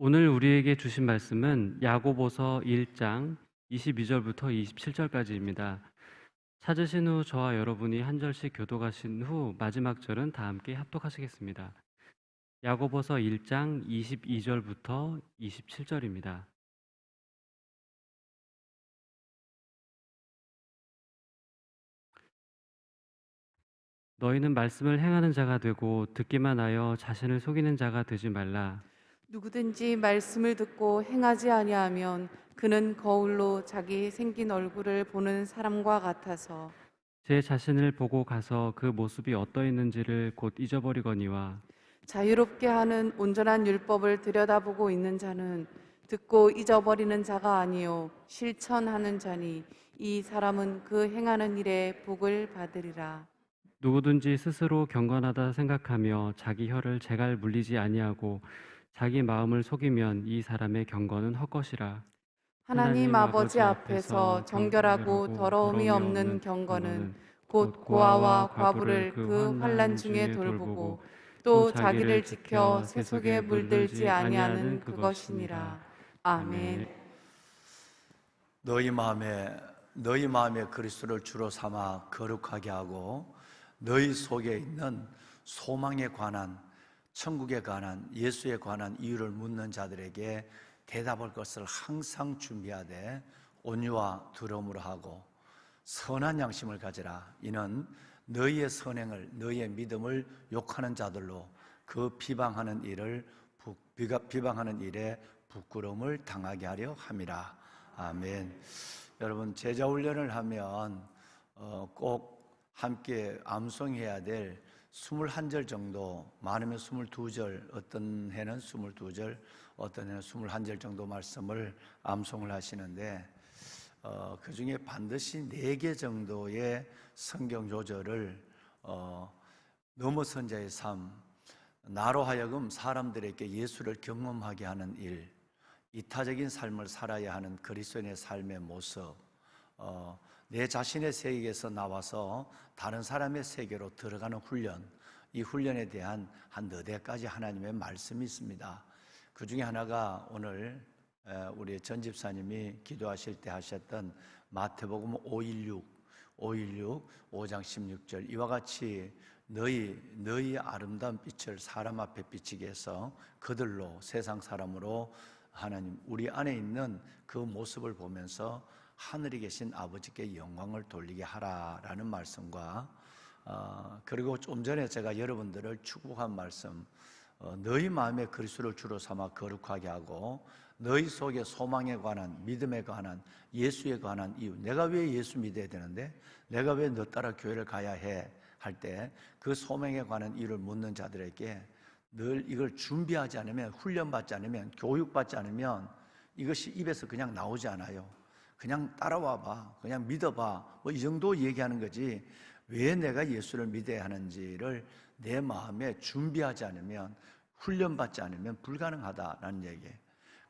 오늘 우리에게 주신 말씀은 야고보서 1장 22절부터 27절까지입니다. 찾으신 후 저와 여러분이 한 절씩 교독하신 후 마지막 절은 다 함께 합독하시겠습니다. 야고보서 1장 22절부터 27절입니다. 너희는 말씀을 행하는 자가 되고 듣기만 하여 자신을 속이는 자가 되지 말라. 누구든지 말씀을 듣고 행하지 아니하면 그는 거울로 자기 생긴 얼굴을 보는 사람과 같아서 제 자신을 보고 가서 그 모습이 어떠했는지를 곧 잊어버리거니와 자유롭게 하는 온전한 율법을 들여다보고 있는 자는 듣고 잊어버리는 자가 아니요 실천하는 자니 이 사람은 그 행하는 일에 복을 받으리라. 누구든지 스스로 경건하다 생각하며 자기 혀를 제갈 물리지 아니하고 자기 마음을 속이면 이 사람의 경건은 헛것이라. 하나님 아버지 앞에서 정결하고 더러움이 없는 경건은 곧 고아와 과부를 그 환난 중에 돌보고 또 자기를 지켜 세속에 물들지 아니하는 그것이니라. 아멘. 너희 마음에 그리스도를 주로 삼아 거룩하게 하고 너희 속에 있는 소망에 관한, 천국에 관한, 예수에 관한 이유를 묻는 자들에게 대답할 것을 항상 준비하되 온유와 두려움으로 하고 선한 양심을 가지라. 이는 너희의 선행을, 너희의 믿음을 욕하는 자들로 그 비방하는 일에 부끄러움을 당하게 하려 함이라. 아멘. 여러분, 제자 훈련을 하면 꼭 함께 암송해야 될 21절 정도, 많으면 22절, 어떤 해는 22절, 어떤 해는 21절 정도 말씀을 암송을 하시는데 그 중에 반드시 4개 정도의 성경 조절을 넘어선 자의 삶, 나로 하여금 사람들에게 예수를 경험하게 하는 일, 이타적인 삶을 살아야 하는 그리스도인의 삶의 모습, 내 자신의 세계에서 나와서 다른 사람의 세계로 들어가는 훈련, 이 훈련에 대한 한 4대까지 하나님의 말씀이 있습니다. 그 중에 하나가 오늘 우리 전 집사님이 기도하실 때 하셨던 마태복음 5:16, 5장 16절, 이와 같이 너희 아름다운 빛을 사람 앞에 비치게 해서 그들로, 세상 사람으로 하나님 우리 안에 있는 그 모습을 보면서 하늘에 계신 아버지께 영광을 돌리게 하라라는 말씀과 그리고 좀 전에 제가 여러분들을 축복한 말씀, 너희 마음에 그리스도를 주로 삼아 거룩하게 하고 너희 속에 소망에 관한, 믿음에 관한, 예수에 관한 이유, 내가 왜 예수 믿어야 되는데, 내가 왜 너 따라 교회를 가야 해 할 때 그 소망에 관한 이유를 묻는 자들에게 늘 이걸 준비하지 않으면, 훈련받지 않으면, 교육받지 않으면 이것이 입에서 그냥 나오지 않아요. 그냥 따라와 봐, 그냥 믿어봐, 뭐 이 정도 얘기하는 거지, 왜 내가 예수를 믿어야 하는지를 내 마음에 준비하지 않으면, 훈련받지 않으면 불가능하다라는 얘기예요.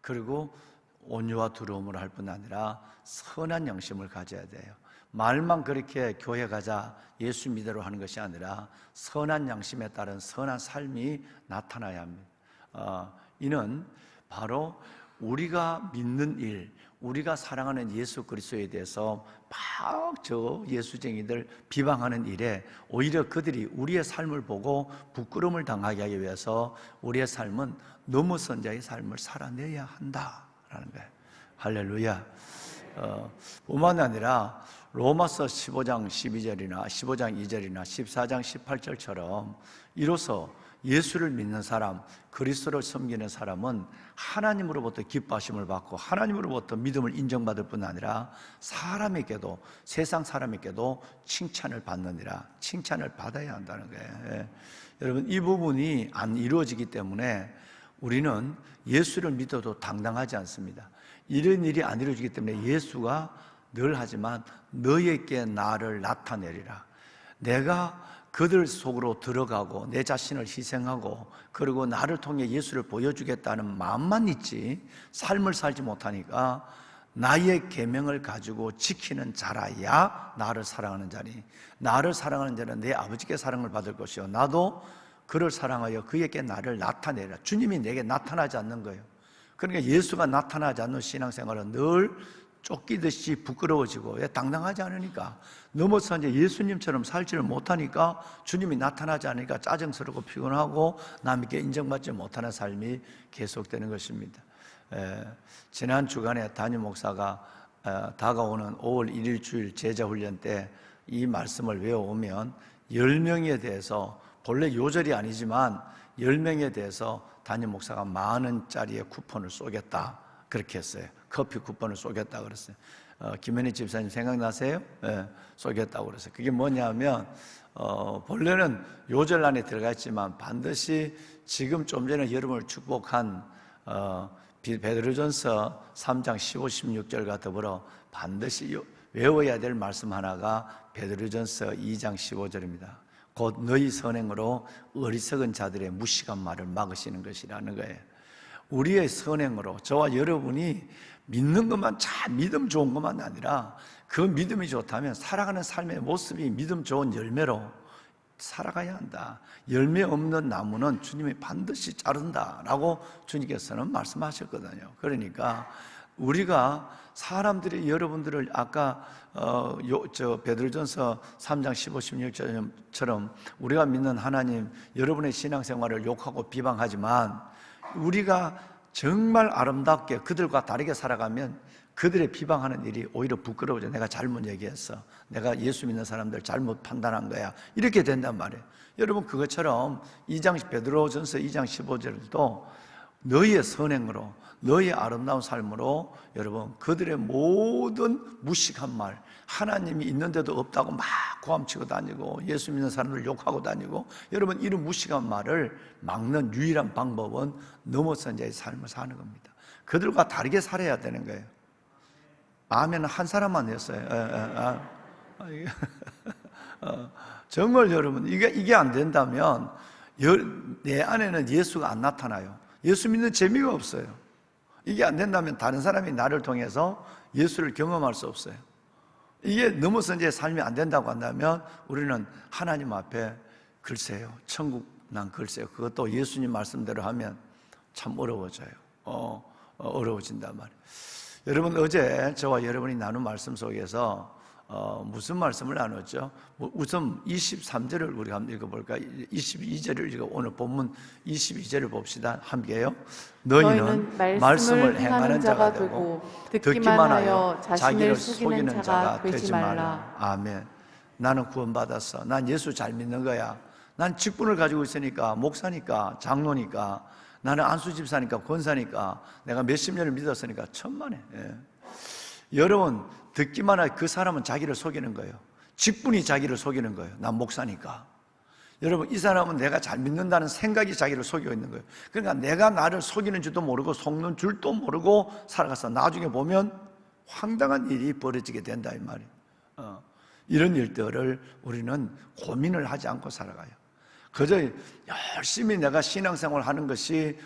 그리고 온유와 두려움으로 할 뿐 아니라 선한 양심을 가져야 돼요. 말만 그렇게 교회 가자, 예수 믿으러 하는 것이 아니라 선한 양심에 따른 선한 삶이 나타나야 합니다. 이는 바로 우리가 믿는 일, 우리가 사랑하는 예수 그리스도에 대해서 막 저 예수쟁이들 비방하는 일에 오히려 그들이 우리의 삶을 보고 부끄러움을 당하게 하기 위해서 우리의 삶은 넘어선 자의 삶을 살아내야 한다라는 거예요. 할렐루야. 뿐만 아니라 로마서 15장 12절이나 15장 2절이나 14장 18절처럼 이로써 예수를 믿는 사람, 그리스도를 섬기는 사람은 하나님으로부터 기뻐하심을 받고 하나님으로부터 믿음을 인정받을 뿐 아니라 사람에게도, 세상 사람에게도 칭찬을 받느니라. 칭찬을 받아야 한다는 거예요. 여러분, 이 부분이 안 이루어지기 때문에 우리는 예수를 믿어도 당당하지 않습니다. 이런 일이 안 이루어지기 때문에 예수가 늘 하지만 너에게 나를 나타내리라. 내가 그들 속으로 들어가고 내 자신을 희생하고 그리고 나를 통해 예수를 보여주겠다는 마음만 있지 삶을 살지 못하니까 나의 계명을 가지고 지키는 자라야 나를 사랑하는 자니, 나를 사랑하는 자는 내 아버지께 사랑을 받을 것이요 나도 그를 사랑하여 그에게 나를 나타내라. 주님이 내게 나타나지 않는 거예요. 그러니까 예수가 나타나지 않는 신앙생활은 늘 쫓기듯이 부끄러워지고 당당하지 않으니까 넘어서 이제 예수님처럼 살지를 못하니까 주님이 나타나지 않으니까 짜증스럽고 피곤하고 남에게 인정받지 못하는 삶이 계속되는 것입니다. 지난 주간에 담임 목사가 다가오는 5월 1일 주일 제자훈련 때 이 말씀을 외워오면 10명에 대해서 본래 요절이 아니지만 10명에 대해서 담임 목사가 10,000원짜리의 쿠폰을 쏘겠다 그렇게 했어요. 커피 쿠폰을 쏘겠다 그랬어요. 김현희 집사님 생각나세요? 쏘겠다고 그랬어요. 그게 뭐냐면 본래는 요절 안에 들어가 있지만 반드시 지금 좀 전에 여러분을 축복한 베드로전서 3장 15, 16절과 더불어 반드시 외워야 될 말씀 하나가 베드로전서 2장 15절입니다. 곧 너희 선행으로 어리석은 자들의 무식한 말을 막으시는 것이라는 거예요. 우리의 선행으로 저와 여러분이 믿는 것만 참 믿음 좋은 것만 아니라 그 믿음이 좋다면 살아가는 삶의 모습이 믿음 좋은 열매로 살아가야 한다. 열매 없는 나무는 주님이 반드시 자른다라고 주님께서는 말씀하셨거든요. 그러니까 우리가 사람들이 여러분들을 아까 베드로전서 3장 15, 16절처럼 우리가 믿는 하나님 여러분의 신앙생활을 욕하고 비방하지만 우리가 정말 아름답게 그들과 다르게 살아가면 그들의 비방하는 일이 오히려 부끄러워져. 내가 잘못 얘기했어. 내가 예수 믿는 사람들 잘못 판단한 거야. 이렇게 된단 말이에요. 여러분 그것처럼 베드로전서 2장 15절도 너희의 선행으로 너희의 아름다운 삶으로 여러분 그들의 모든 무식한 말 하나님이 있는데도 없다고 막 고함치고 다니고 예수 믿는 사람들 욕하고 다니고 여러분 이런 무식한 말을 막는 유일한 방법은 넘어선 자의 삶을 사는 겁니다. 그들과 다르게 살아야 되는 거예요. 아멘 한 사람만 했어요. 정말 여러분 이게 안 된다면 내 안에는 예수가 안 나타나요. 예수 믿는 재미가 없어요. 이게 안 된다면 다른 사람이 나를 통해서 예수를 경험할 수 없어요. 이게 넘어선 제 삶이 안 된다고 한다면 우리는 하나님 앞에 글쎄요 천국 난 글쎄요 그것도 예수님 말씀대로 하면 참 어려워져요. 어려워진단 말이에요. 여러분 어제 저와 여러분이 나눈 말씀 속에서 무슨 말씀을 나눴죠? 우선 23절을 우리가 한번 읽어볼까요? 22절을 읽어 오늘 본문 22절을 봅시다. 함께요. 너희는 말씀을 행하는 자가 되고 듣기만 하여 자신을 속이는 자가 되지 말라. 아멘. 나는 구원받았어. 난 예수 잘 믿는 거야. 난 직분을 가지고 있으니까 목사니까 장로니까 나는 안수집사니까 권사니까 내가 몇십 년을 믿었으니까 천만에. 여러분 듣기만 하여 그 사람은 자기를 속이는 거예요. 직분이 자기를 속이는 거예요. 난 목사니까. 여러분 이 사람은 내가 잘 믿는다는 생각이 자기를 속이고 있는 거예요. 그러니까 내가 나를 속이는 줄도 모르고 속는 줄도 모르고 살아가서 나중에 보면 황당한 일이 벌어지게 된다 이 말이에요. 이런 일들을 우리는 고민을 하지 않고 살아가요. 그저 열심히 내가 신앙생활 하는 것이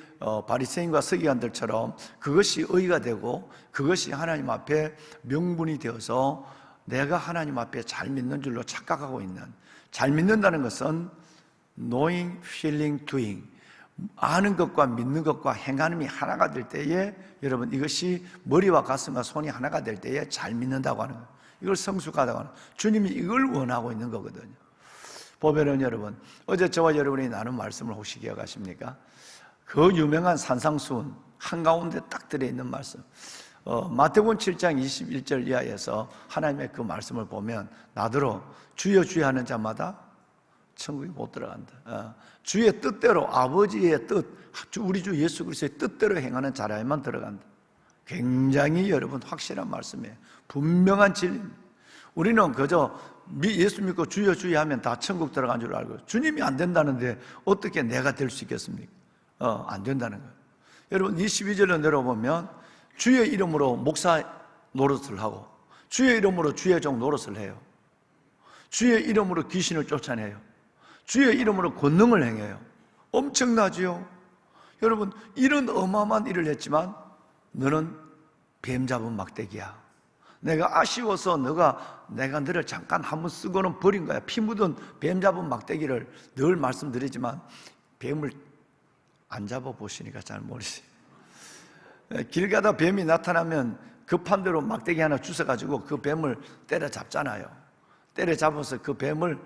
바리새인과 서기관들처럼 그것이 의가 되고 그것이 하나님 앞에 명분이 되어서 내가 하나님 앞에 잘 믿는 줄로 착각하고 있는, 잘 믿는다는 것은 knowing, feeling, doing, 아는 것과 믿는 것과 행함이 하나가 될 때에 여러분 이것이 머리와 가슴과 손이 하나가 될 때에 잘 믿는다고 하는 거예요. 이걸 성숙하다고 하는 거예요. 주님이 이걸 원하고 있는 거거든요. 보면은 여러분 어제 저와 여러분이 나눈 말씀을 혹시 기억하십니까? 그 유명한 산상수훈 한가운데 딱 들어있는 말씀 마태복음 7장 21절 이하에서 하나님의 그 말씀을 보면 나더러 주여 주여 하는 자마다 천국에 못 들어간다. 주의 뜻대로 아버지의 뜻 우리 주 예수 그리스도의 뜻대로 행하는 자라에만 들어간다. 굉장히 여러분 확실한 말씀이에요. 분명한 진리입니다. 우리는 그저 예수 믿고 주여 주여 하면 다 천국 들어간 줄 알고 주님이 안 된다는데 어떻게 내가 될 수 있겠습니까? 안 된다는 거예요. 여러분 22절을 내려보면 주의 이름으로 목사 노릇을 하고 주의 이름으로 주의 종 노릇을 해요. 주의 이름으로 귀신을 쫓아내요. 주의 이름으로 권능을 행해요. 엄청나지요? 여러분 이런 어마어마한 일을 했지만 너는 뱀 잡은 막대기야. 내가 아쉬워서 내가 너를 잠깐 한번 쓰고는 버린 거야. 피 묻은 뱀 잡은 막대기를 늘 말씀드리지만 뱀을 안 잡아보시니까 잘 모르세요. 길 가다 뱀이 나타나면 급한 대로 막대기 하나 주워가지고 그 뱀을 때려잡잖아요. 때려잡아서 그 뱀을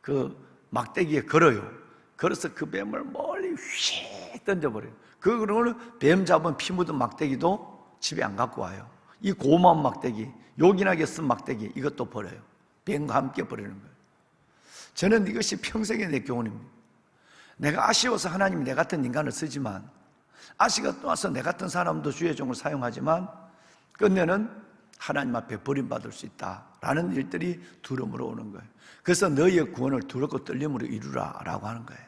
그 막대기에 걸어요. 걸어서 그 뱀을 멀리 휙 던져버려요. 그거는 뱀 잡은 피 묻은 막대기도 집에 안 갖고 와요. 이 고마운 막대기, 요긴하게 쓴 막대기, 이것도 버려요. 뱀과 함께 버리는 거예요. 저는 이것이 평생의 내 교훈입니다. 내가 아쉬워서 하나님이 내 같은 인간을 쓰지만, 아쉬가 떠나서 내 같은 사람도 주의 종을 사용하지만 끝내는 하나님 앞에 버림받을 수 있다라는 일들이 두려움으로 오는 거예요. 그래서 너희의 구원을 두렵고 떨림으로 이루라 라고 하는 거예요.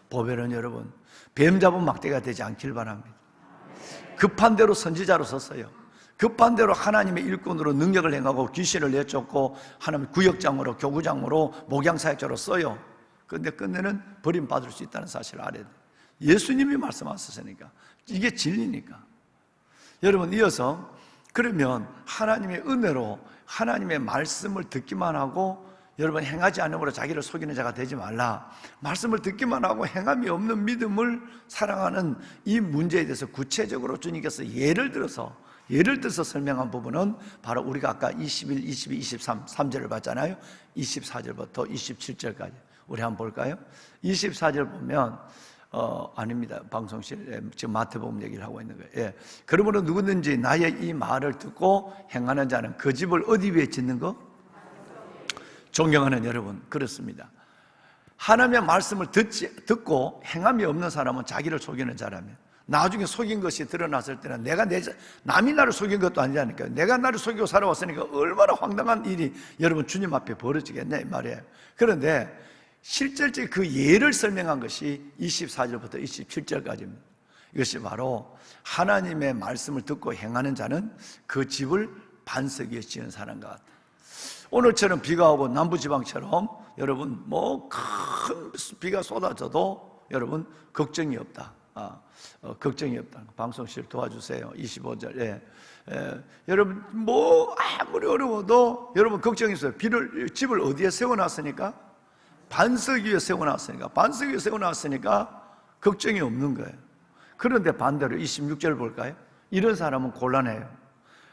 보배는 여러분, 뱀 잡은 막대기가 되지 않길 바랍니다. 급한 대로 선지자로 섰어요. 급한 대로 하나님의 일꾼으로 능력을 행하고 귀신을 내쫓고 하나님 구역장으로, 교구장으로, 목양사역자로 써요. 그런데 끝내는 버림받을 수 있다는 사실을 알아야 돼요. 예수님이 말씀하셨으니까, 이게 진리니까. 여러분, 이어서 그러면 하나님의 은혜로 하나님의 말씀을 듣기만 하고 여러분 행하지 않음으로 자기를 속이는 자가 되지 말라. 말씀을 듣기만 하고 행함이 없는 믿음을 사랑하는 이 문제에 대해서 구체적으로 주님께서 예를 들어서 설명한 부분은 바로 우리가 아까 21, 22, 23, 3절을 봤잖아요. 24절부터 27절까지 우리 한번 볼까요? 24절 보면 아닙니다. 방송실 지금 마태복음 얘기를 하고 있는 거예요. 예. 그러므로 누구든지 나의 이 말을 듣고 행하는 자는 그 집을 어디 위에 짓는 거? 존경하는 여러분, 그렇습니다. 하나님의 말씀을 듣고 행함이 없는 사람은 자기를 속이는 자라면, 나중에 속인 것이 드러났을 때는 남이 나를 속인 것도 아니라니까요. 내가 나를 속이고 살아왔으니까 얼마나 황당한 일이 여러분 주님 앞에 벌어지겠냐 이 말이에요. 그런데 실질적인 그 예를 설명한 것이 24절부터 27절까지입니다. 이것이 바로 하나님의 말씀을 듣고 행하는 자는 그 집을 반석 위에 지은 사람과 같다. 오늘처럼 비가 오고 남부지방처럼 여러분 큰 비가 쏟아져도 여러분 걱정이 없다. 걱정이 없다. 방송실 도와주세요. 25절. 예. 여러분 아무리 어려워도 여러분 걱정이 있어요. 집을 어디에 세워놨으니까? 반석 위에 세워놨으니까. 반석 위에 세워놨으니까 걱정이 없는 거예요. 그런데 반대로 26절 볼까요? 이런 사람은 곤란해요.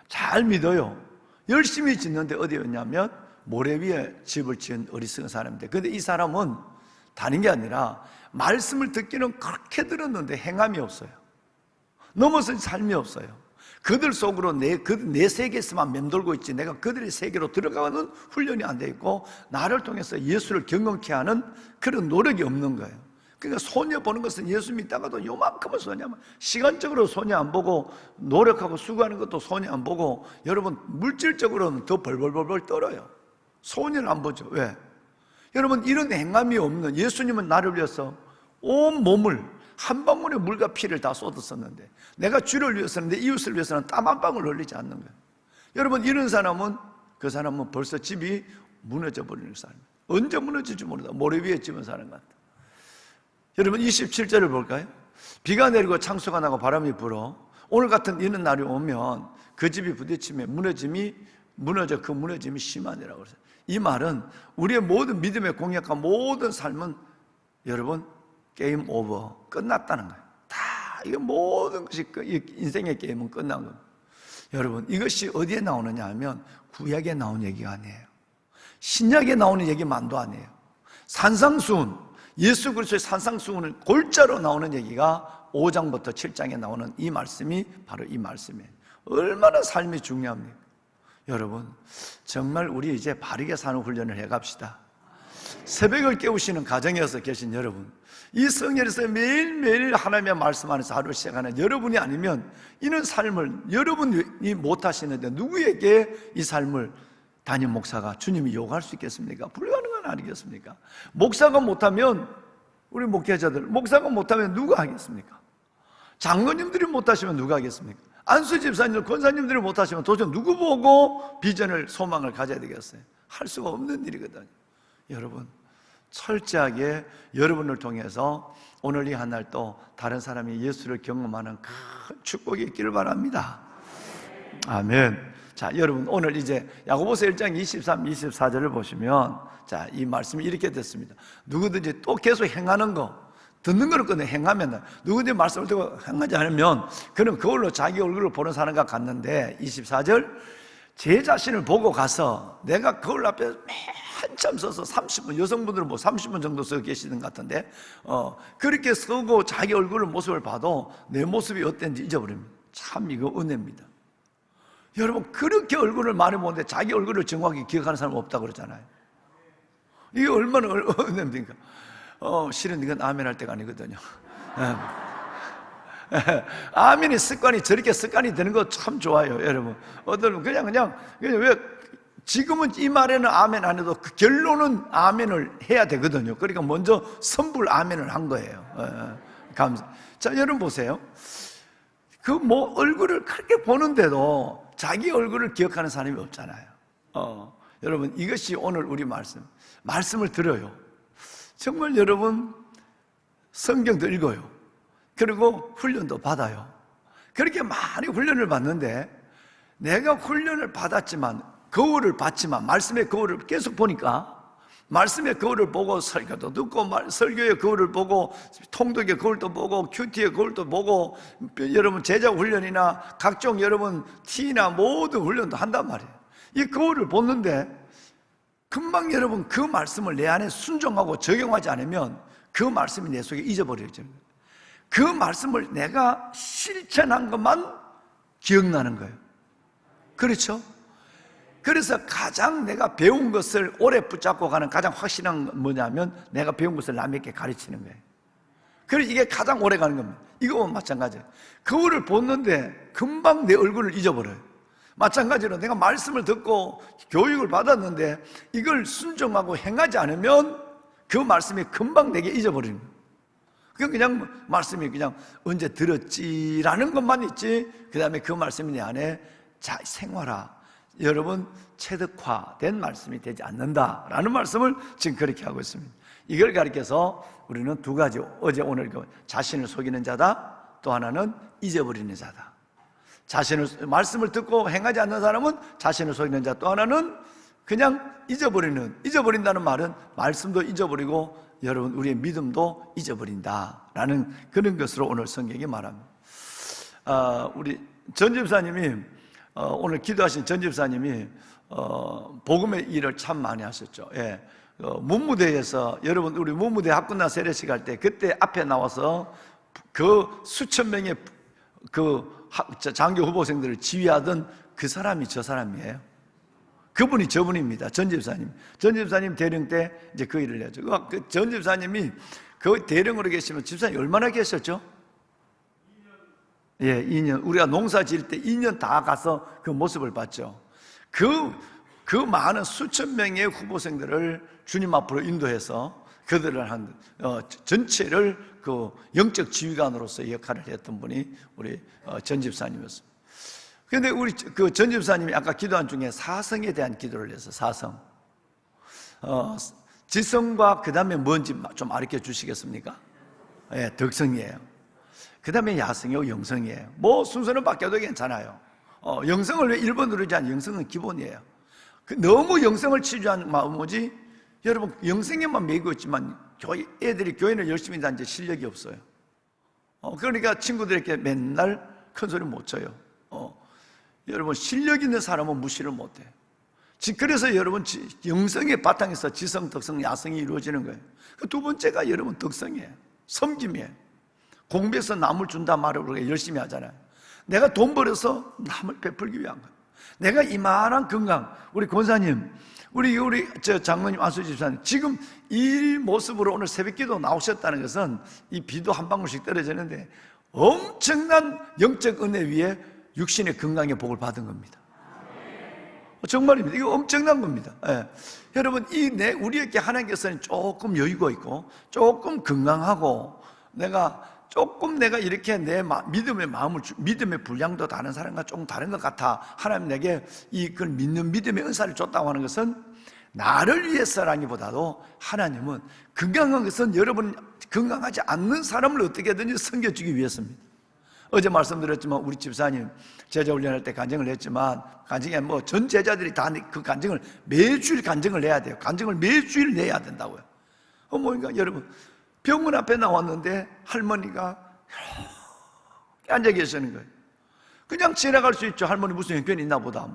잘 믿어요. 열심히 짓는데 어디였냐면 모래 위에 집을 지은 어리석은 사람인데, 그런데 이 사람은 다른 게 아니라 말씀을 듣기는 그렇게 들었는데 행함이 없어요. 넘어선 삶이 없어요. 그들 속으로 내 세계에서만 맴돌고 있지 내가 그들의 세계로 들어가는 훈련이 안 돼 있고 나를 통해서 예수를 경험케 하는 그런 노력이 없는 거예요. 그러니까 손해 보는 것은 예수 믿다가도 요만큼은 손해만, 시간적으로 손해 안 보고 노력하고 수고하는 것도 손해 안 보고 여러분 물질적으로는 더 벌벌벌벌 떨어요. 손해를 안 보죠. 왜? 여러분 이런 행함이 없는, 예수님은 나를 위해서 온 몸을 한 방울의 물과 피를 다 쏟았었는데 내가 주를 위해서는, 내 이웃을 위해서는 땀 한 방울 흘리지 않는 거예요. 여러분 이런 사람은, 그 사람은 벌써 집이 무너져 버리는 사람. 언제 무너질지 모르다. 모래 위에 집은 사람 같다. 여러분 27절을 볼까요? 비가 내리고 창수가 나고 바람이 불어 오늘 같은 이런 날이 오면 그 집이 부딪히면 무너져 그 무너짐이 심하니라고 그랬어요. 이 말은 우리의 모든 믿음의 공약과 모든 삶은 여러분 게임 오버, 끝났다는 거예요. 다 이거 모든 것이 인생의 게임은 끝난 거예요. 여러분 이것이 어디에 나오느냐 하면 구약에 나온 얘기가 아니에요. 신약에 나오는 얘기만도 아니에요. 산상수훈, 예수 그리스도의 산상수훈을 골자로 나오는 얘기가 5장부터 7장에 나오는 이 말씀이 바로 이 말씀이에요. 얼마나 삶이 중요합니까? 여러분 정말 우리 이제 바르게 사는 훈련을 해갑시다. 새벽을 깨우시는 가정에서 계신 여러분, 이 성전에서 매일매일 하나님의 말씀 안에서 하루를 시작하는 여러분이 아니면 이런 삶을 여러분이 못하시는데 누구에게 이 삶을 담임 목사가, 주님이 요구할 수 있겠습니까? 불가능한 아니겠습니까? 목사가 못하면 우리 목회자들, 목사가 못하면 누가 하겠습니까? 장로님들이 못하시면 누가 하겠습니까? 안수 집사님들, 권사님들이 못하시면 도대체 누구 보고 비전을, 소망을 가져야 되겠어요? 할 수가 없는 일이거든요. 여러분 철저하게 여러분을 통해서 오늘 이 한 날 또 다른 사람이 예수를 경험하는 큰 축복이 있기를 바랍니다. 아멘. 자, 여러분 오늘 이제 야고보서 1장 23, 24절을 보시면 자, 이 말씀이 이렇게 됐습니다. 누구든지 또 계속 행하는 거, 듣는 걸 끊어 행하면, 누구든지 말씀을 듣고 행하지 않으면 그는 그걸로 자기 얼굴을 보는 사람과 같는데, 24절, 제 자신을 보고 가서 내가 거울 앞에 한참 서서 30분, 여성분들은 뭐 30분 정도 서 계시는 것 같은데, 그렇게 서고 자기 얼굴을 모습을 봐도 내 모습이 어땠는지 잊어버립니다. 참 이거 은혜입니다. 여러분, 그렇게 얼굴을 많이 보는데 자기 얼굴을 정확히 기억하는 사람은 없다고 그러잖아요. 이게 얼마나 은혜입니까? 실은 이건 아멘 할 때가 아니거든요. 아멘이 습관이, 저렇게 습관이 되는 거 참 좋아요, 여러분. 어떤 그냥 왜 지금은 이 말에는 아멘 안 해도 그 결론은 아멘을 해야 되거든요. 그러니까 먼저 선불 아멘을 한 거예요. 감사. 자, 여러분 보세요. 그 뭐 얼굴을 그렇게 보는데도 자기 얼굴을 기억하는 사람이 없잖아요. 여러분, 이것이 오늘 우리 말씀을 들어요. 정말 여러분, 성경도 읽어요. 그리고 훈련도 받아요. 그렇게 많이 훈련을 받는데, 내가 훈련을 받았지만, 거울을 봤지만, 말씀의 거울을 계속 보니까, 말씀의 거울을 보고 설교도 듣고, 설교의 거울을 보고, 통독의 거울도 보고, 큐티의 거울도 보고, 여러분 제자 훈련이나 각종 여러분 T나 모든 훈련도 한단 말이에요. 이 거울을 보는데 금방 여러분 그 말씀을 내 안에 순종하고 적용하지 않으면 그 말씀이 내 속에 잊어버려져요. 그 말씀을 내가 실천한 것만 기억나는 거예요. 그렇죠? 그래서 가장 내가 배운 것을 오래 붙잡고 가는 가장 확실한 건 뭐냐면, 내가 배운 것을 남에게 가르치는 거예요. 그래서 이게 가장 오래 가는 겁니다. 이거와 마찬가지예요. 거울을 보는데 금방 내 얼굴을 잊어버려요. 마찬가지로 내가 말씀을 듣고 교육을 받았는데 이걸 순종하고 행하지 않으면 그 말씀이 금방 내게 잊어버리는 거예요. 그냥 말씀이 그냥 언제 들었지라는 것만 있지, 그 다음에 그 말씀이 내 안에 생활화, 여러분 체득화된 말씀이 되지 않는다라는 말씀을 지금 그렇게 하고 있습니다. 이걸 가리켜서 우리는 두 가지, 어제 오늘 자신을 속이는 자다, 또 하나는 잊어버리는 자다. 말씀을 듣고 행하지 않는 사람은 자신을 속이는 자, 또 하나는 그냥 잊어버린다는 말은 말씀도 잊어버리고 여러분 우리의 믿음도 잊어버린다라는 그런 것으로 오늘 성경이 말합니다. 우리 전 집사님이 오늘 기도하신 전 집사님이 복음의 일을 참 많이 하셨죠. 예. 문무대에서, 여러분 우리 문무대 학군나 세례식 할 때 그때 앞에 나와서 그 수천 명의 그 장교 후보생들을 지휘하던 그 사람이 저 사람이에요. 그분이 저분입니다. 전 집사님. 전 집사님 대령 때 이제 그 일을 했죠. 그 전 집사님이 그 대령으로 계시면 집사님 얼마나 계셨죠? 2년. 예, 2년. 우리가 농사 지을 때 2년 다 가서 그 모습을 봤죠. 그 많은 수천 명의 후보생들을 주님 앞으로 인도해서 그들을 전체를 그 영적 지휘관으로서 역할을 했던 분이 우리 전 집사님이었습니다. 그런데 우리 그 전 집사님이 아까 기도한 중에 사성에 대한 기도를 해서 사성, 지성과 그 다음에 뭔지 좀 알려 주시겠습니까? 예, 덕성이에요. 그 다음에 야성이고 영성이에요. 뭐 순서는 바뀌어도 괜찮아요. 영성을 왜 1번 누르지 않아요? 영성은 기본이에요. 너무 영성을 치주한 마음이지, 여러분 영성에만 매이고 있지만 애들이 교회를 열심히 다니는데 실력이 없어요. 그러니까 친구들에게 맨날 큰 소리 못 쳐요. 여러분 실력 있는 사람은 무시를 못 해요. 그래서 여러분 영성의 바탕에서 지성, 덕성, 야성이 이루어지는 거예요. 그 두 번째가 여러분 덕성이에요. 섬김이에요. 공부해서 남을 준다 말을 우리가 열심히 하잖아요. 내가 돈 벌어서 남을 베풀기 위한 거예요. 내가 이만한 건강, 우리 권사님, 우리 장로님, 안수 집사님, 지금 이 모습으로 오늘 새벽기도 나오셨다는 것은 이 비도 한 방울씩 떨어지는데 엄청난 영적 은혜 위에 육신의 건강의 복을 받은 겁니다. 정말입니다. 이거 엄청난 겁니다. 예. 여러분, 우리에게 하나님께서는 조금 여유가 있고 조금 건강하고 내가 이렇게 내 믿음의 분량도 다른 사람과 조금 다른 것 같아. 하나님 내게 그걸 믿는 믿음의 은사를 줬다고 하는 것은 나를 위해서라기보다도 하나님은 건강한 것은 여러분 건강하지 않는 사람을 어떻게든지 섬겨주기 위해서입니다. 어제 말씀드렸지만 우리 집사님 제자 훈련할 때 간증을 했지만, 간증에 뭐 전 제자들이 다 그 간증을 매주일 간증을 해야 돼요. 간증을 매주일 내야 된다고요. 그러니까 여러분 병원 앞에 나왔는데 할머니가 이렇게 앉아 계시는 거예요. 그냥 지나갈 수 있죠. 할머니 무슨 형편이 있나 보다.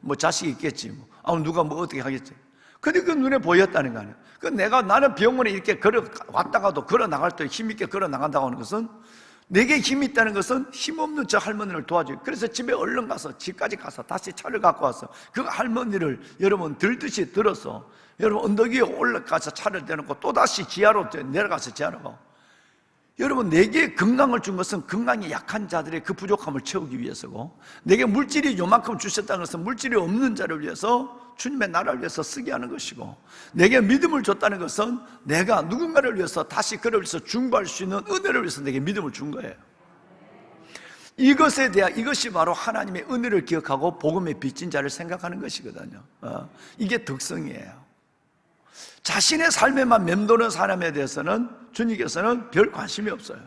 뭐 자식이 있겠지. 누가 뭐 어떻게 하겠지. 근데 그 눈에 보였다는 거 아니에요. 나는 병원에 이렇게 왔다가도 걸어 나갈 때 힘있게 걸어 나간다고 하는 것은, 내게 힘이 있다는 것은 힘없는 저 할머니를 도와줘요. 그래서 집에 얼른 가서, 집까지 가서 다시 차를 갖고 와서 그 할머니를 여러분 들듯이 들어서, 여러분 언덕 위에 올라가서 차를 대놓고 또다시 지하로 내려가서 지하로 가고, 여러분 내게 건강을 준 것은 건강이 약한 자들의 그 부족함을 채우기 위해서고, 내게 물질이 요만큼 주셨다는 것은 물질이 없는 자를 위해서, 주님의 나라를 위해서 쓰게 하는 것이고, 내게 믿음을 줬다는 것은 내가 누군가를 위해서 다시 그를 위해서 중보할 수 있는 은혜를 위해서 내게 믿음을 준 거예요. 이것이 바로 하나님의 은혜를 기억하고 복음의 빚진 자를 생각하는 것이거든요. 이게 덕성이에요. 자신의 삶에만 맴도는 사람에 대해서는 주님께서는 별 관심이 없어요.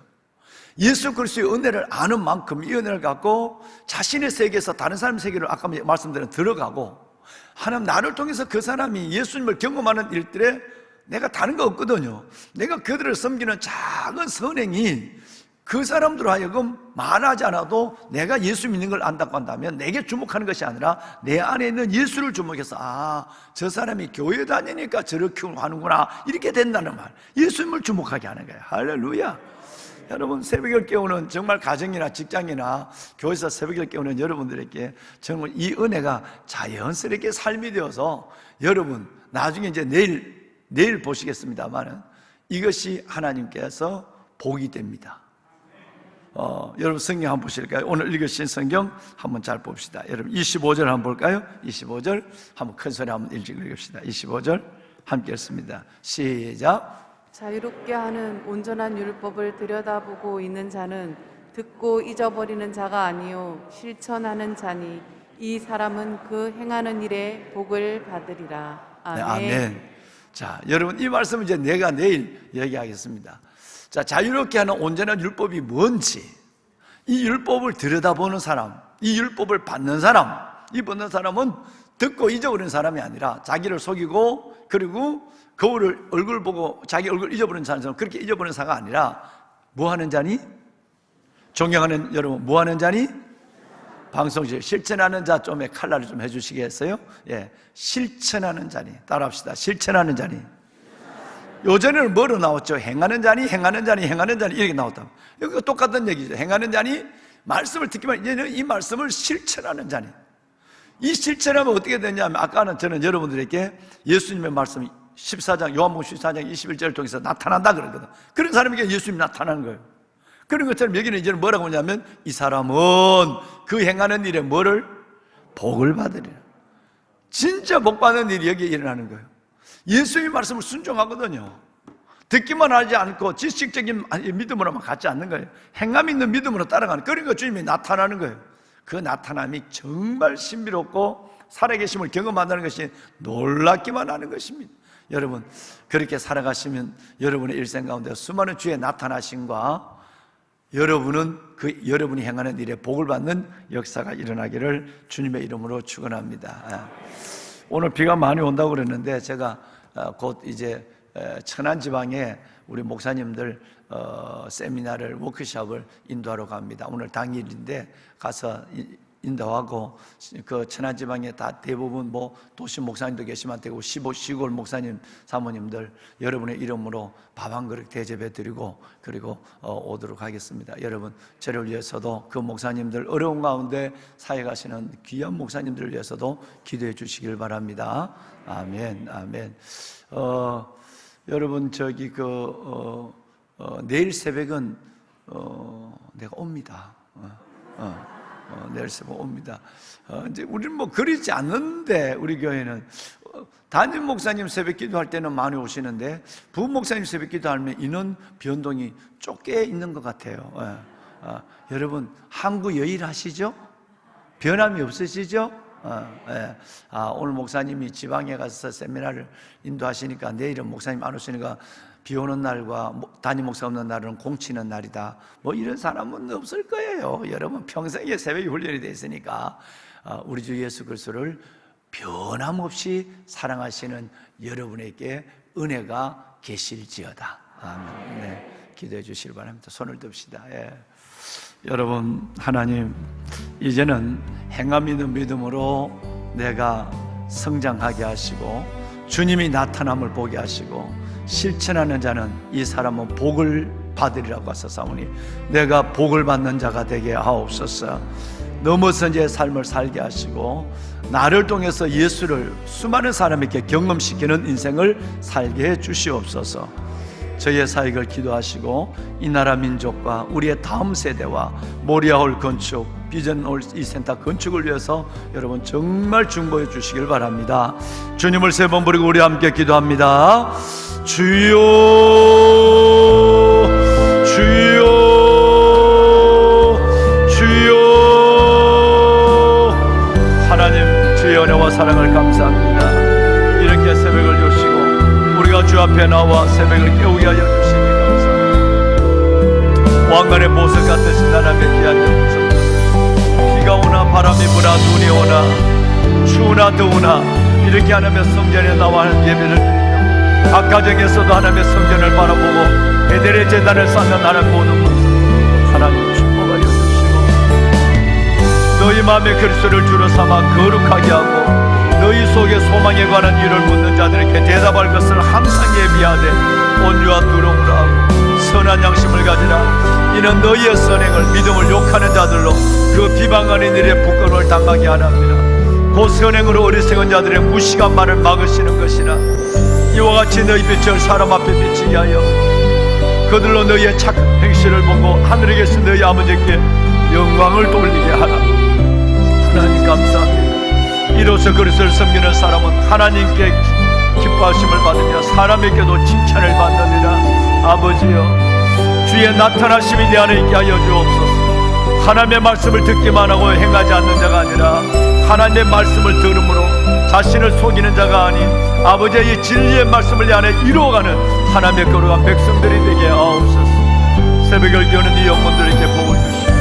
예수 그리스도의 은혜를 아는 만큼 이 은혜를 갖고 자신의 세계에서 다른 사람의 세계로, 아까 말씀드린 들어가고, 하나님 나를 통해서 그 사람이 예수님을 경험하는 일들에 내가 다른 거 없거든요. 내가 그들을 섬기는 작은 선행이 그 사람들로 하여금 말하지 않아도 내가 예수 믿는 걸 안다고 한다면 내게 주목하는 것이 아니라 내 안에 있는 예수를 주목해서, 저 사람이 교회 다니니까 저렇게 하는구나, 이렇게 된다는 말, 예수님을 주목하게 하는 거예요. 할렐루야. 여러분, 새벽을 깨우는 정말 가정이나 직장이나 교회에서 새벽을 깨우는 여러분들에게 정말 이 은혜가 자연스럽게 삶이 되어서, 여러분 나중에 이제 내일 보시겠습니다만 이것이 하나님께서 복이 됩니다. 여러분 성경 한번 보실까요? 오늘 읽으신 성경 한번 잘 봅시다. 여러분 25절 한번 볼까요? 25절 한번 큰 소리 한번 읽읍시다. 25절 함께 읽습니다. 시작. 자유롭게 하는 온전한 율법을 들여다보고 있는 자는 듣고 잊어버리는 자가 아니요 실천하는 자니 이 사람은 그 행하는 일에 복을 받으리라. 아멘. 네, 아멘. 자, 여러분 이 말씀은 이제 내가 내일 얘기하겠습니다. 자, 자유롭게 하는 온전한 율법이 뭔지, 이 율법을 들여다보는 사람, 이 율법을 받는 사람, 이 받는 사람은 듣고 잊어버리는 사람이 아니라 자기를 속이고, 그리고 거울을 얼굴 보고 자기 얼굴 잊어버리는 사람, 그렇게 잊어버리는 사가 아니라 뭐 하는 자니? 존경하는 여러분, 뭐 하는 자니? 방송실 실천하는 자 좀에 칼날을 좀 해주시겠어요? 예, 실천하는 자니. 따라합시다. 실천하는 자니. 요전에는 뭐로 나왔죠? 행하는 자니, 행하는 자니, 행하는 자니, 이렇게 나왔다고. 여기가 똑같은 얘기죠. 행하는 자니, 말씀을 듣기만, 이제는 이 말씀을 실천하는 자니. 이 실천하면 어떻게 되냐면, 아까는 저는 여러분들에게 예수님의 말씀 14장, 요한복음 14장 21절을 통해서 나타난다 그러거든. 그런 사람에게 예수님이 나타나는 거예요. 그런 것처럼 여기는 이제는 뭐라고 하냐면, 이 사람은 그 행하는 일에 뭐를? 복을 받으리라. 진짜 복 받는 일이 여기에 일어나는 거예요. 예수님의 말씀을 순종하거든요. 듣기만 하지 않고 지식적인 믿음으로만 갖지 않는 거예요. 행함 있는 믿음으로 따라가는, 그러니까 주님이 나타나는 거예요. 그 나타남이 정말 신비롭고 살아계심을 경험한다는 것이 놀랍기만 하는 것입니다. 여러분, 그렇게 살아가시면 여러분의 일생 가운데 수많은 주의 나타나심과 여러분은 여러분이 행하는 일에 복을 받는 역사가 일어나기를 주님의 이름으로 축원합니다. 오늘 비가 많이 온다고 그랬는데 제가 곧 이제 천안 지방에 우리 목사님들 세미나를, 워크숍을 인도하러 갑니다. 오늘 당일인데 가서 인도하고, 그 천안 지방에 다 대부분 뭐 도시 목사님도 계시면 되고 시골 목사님 사모님들 여러분의 이름으로 밥 한 그릇 대접해 드리고, 그리고 오도록 하겠습니다. 여러분, 저를 위해서도 그 목사님들 어려운 가운데 사역하시는 귀한 목사님들을 위해서도 기도해 주시길 바랍니다. 아멘, 아멘. 여러분, 내일 새벽은 내가 옵니다. 내일 새벽 옵니다. 이제 우리는 뭐 그러지 않는데, 우리 교회는 담임 목사님 새벽 기도할 때는 많이 오시는데 부부 목사님 새벽 기도하면 인원 변동이 좁게 있는 것 같아요. 여러분, 항구 여일하시죠? 변함이 없으시죠? 오늘 목사님이 지방에 가서 세미나를 인도하시니까 내일은 목사님 안 오시니까 비 오는 날과 담임 목사 없는 날은 공치는 날이다, 뭐 이런 사람은 없을 거예요. 여러분, 평생에 새벽에 훈련이 되어 있으니까 우리 주 예수 그리스도를 변함없이 사랑하시는 여러분에게 은혜가 계실지어다. 아멘. 네, 기도해 주시기 바랍니다. 손을 듭시다. 예. 여러분, 하나님 이제는 행함 있는 믿음으로 내가 성장하게 하시고 주님이 나타남을 보게 하시고 실천하는 자는 이 사람은 복을 받으리라고 하셨사오니 내가 복을 받는 자가 되게 하옵소서. 넘어선 자의 삶을 살게 하시고 나를 통해서 예수를 수많은 사람에게 경험시키는 인생을 살게 해 주시옵소서. 저희의 사역을 기도하시고 이 나라 민족과 우리의 다음 세대와 모리아홀 건축, 비전홀 이 센터 건축을 위해서 여러분 정말 중보해 주시길 바랍니다. 주님을 세 번 부르고 우리 함께 기도합니다. 주여 주여 주여. 하나님 주의 은혜와 사랑을 감사합니다. 이렇게 새벽을 주시고 우리가 주 앞에 나와 새벽을 깨우게 하여 주시니 감사합니다. 왕관의 보석 같으신 하나님의 귀한 영성, 비가 오나 바람이 부나 눈이 오나 추우나 더우나 이렇게 하나님의 성전에 나와 예배를 드리며 각 가정에서도 하나님의 성전을 바라보고 베델의 제단을 쌓는 하나님 모든 것을 하나님 축복하여 주시고 너희 마음에 그리스도를 주로 삼아 거룩하게 하고 너희 속에 소망에 관한 일을 묻는 자들에게 대답할 것을 항상 예비하되 온유와 두려움으로 하고 선한 양심을 가지라. 이는 너희의 선행을 믿음을 욕하는 자들로 그 비방하는 일에 부끄러움을 당하게 하랍니다. 그 선행으로 어리석은 자들의 무식한 말을 막으시는 것이라. 이와 같이 너희 빛을 사람 앞에 비치게 하여 그들로 너희의 착한 행실을 보고 하늘에 계신 너희 아버지께 영광을 돌리게 하라. 하나님 감사합니다. 이로써 그리스도를 섬기는 사람은 하나님께 기뻐하심을 받으며 사람에게도 칭찬을 받느니라. 아버지여, 주의 나타나심이 내 안에 있게 하여 주옵소서. 하나님의 말씀을 듣기만 하고 행하지 않는 자가 아니라 하나님의 말씀을 들음으로 자신을 속이는 자가 아닌 아버지의 이 진리의 말씀을 내 안에 이루어가는 하나님의 거룩한 백성들이 되게 하옵소서. 새벽을 겨는 이 영혼들에게 복을 주시고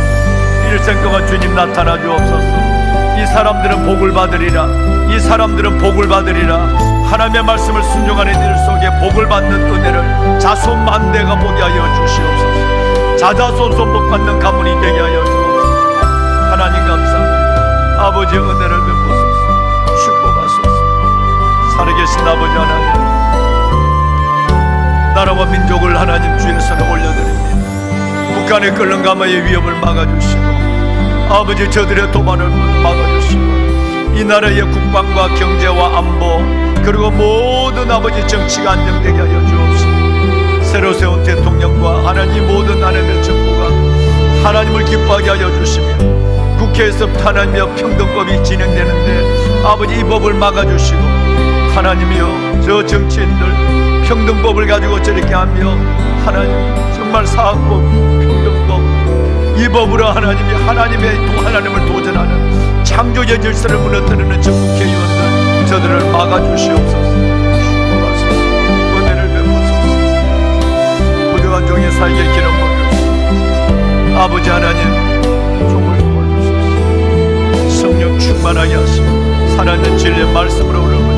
일생 동안 주님 나타나 주옵소서. 이 사람들은 복을 받으리라. 이 사람들은 복을 받으리라. 하나님의 말씀을 순종하는 일 속에 복을 받는 은혜를 자손만대가 보게 하여 주시옵소서. 자자손손 복받는 가문이 되게 하여 주옵소서. 하나님 감사합니다. 아버지의 은혜를 베푸소서. 축복하소서. 살아계신 아버지 하나님, 나라와 민족을 하나님 주의 손에 올려드립니다. 북한의 끓는 가마의 위협을 막아주시고 아버지 저들의 도발을 막아주시고 이 나라의 국방과 경제와 안보 그리고 모든 아버지 정치가 안정되게 하여 주옵시고 새로 세운 대통령과 하나님 모든 하나님의 정부가 하나님을 기뻐하게 하여 주시며 국회에서 하나님의 평등법이 진행되는데 아버지 이 법을 막아주시고 하나님이여 저 정치인들 평등법을 가지고 저렇게 하며 하나님 정말 사학법 평등법 이 법으로 하나님이 하나님을 도전하는 창조의 질서를 무너뜨리는 저 국회의원들 저들을 막아주시옵소서. 축복하소서. 은혜를 베푸소서. 부족한 종의 사이에 기름 부어주시고 아버지 하나님 종을 도와주소서. 성령 충만하게 하시고 살아있는 진리의 말씀으로 우리를